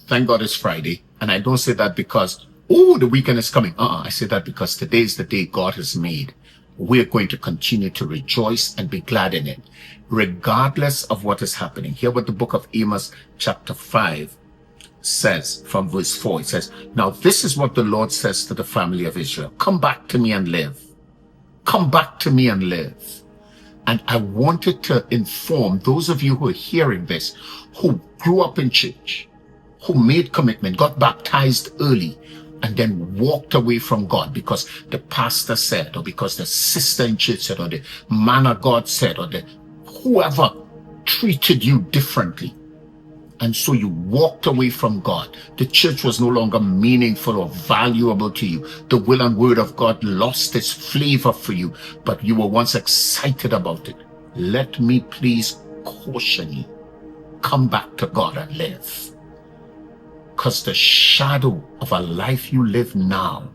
Thank God it's Friday. And I don't say that because, oh, the weekend is coming. I say that because today is the day God has made. We're going to continue to rejoice and be glad in it, regardless of what is happening. Hear what the book of Amos chapter 5 says from verse 4. It says, now this is what the Lord says to the family of Israel. Come back to me and live. Come back to me and live. And I wanted to inform those of you who are hearing this, who grew up in church, who made commitment, got baptized early, and then walked away from God because the pastor said, or because the sister in church said, or the man of God said, or the whoever treated you differently. And so you walked away from God. The church was no longer meaningful or valuable to you. The will and word of God lost its flavor for you, but you were once excited about it. Let me please caution you. Come back to God and live. Because the shadow of a life you live now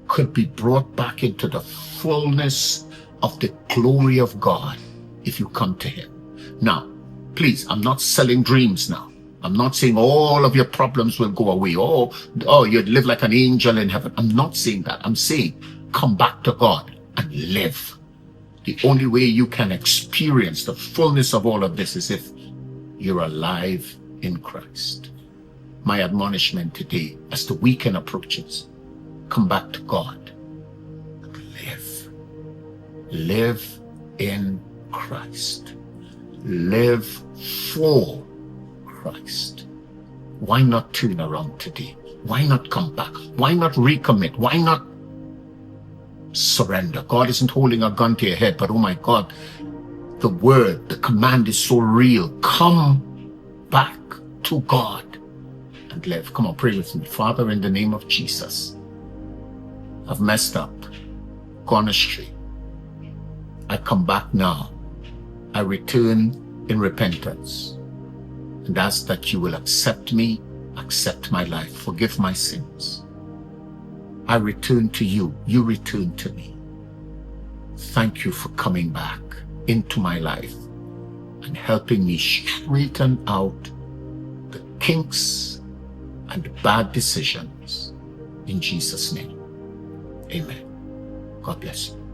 could be brought back into the fullness of the glory of God if you come to him. Now, please, I'm not selling dreams now. I'm not saying all of your problems will go away. Oh, you'd live like an angel in heaven. I'm not saying that. I'm saying come back to God and live. The only way you can experience the fullness of all of this is if you're alive in Christ. My admonishment today, as the weekend approaches, come back to God and live. Live in Christ. Live for Christ. Why not turn around today? Why not come back? Why not recommit? Why not surrender? God isn't holding a gun to your head, but oh my God, the word, the command is so real. Come back to God and live. Come on, pray with me. Father, in the name of Jesus, I've messed up, gone astray. I come back now. I return in repentance and ask that you will accept me, accept my life, forgive my sins. I return to you. You return to me. Thank you for coming back into my life and helping me straighten out the kinks and bad decisions. In Jesus' name, amen. God bless you.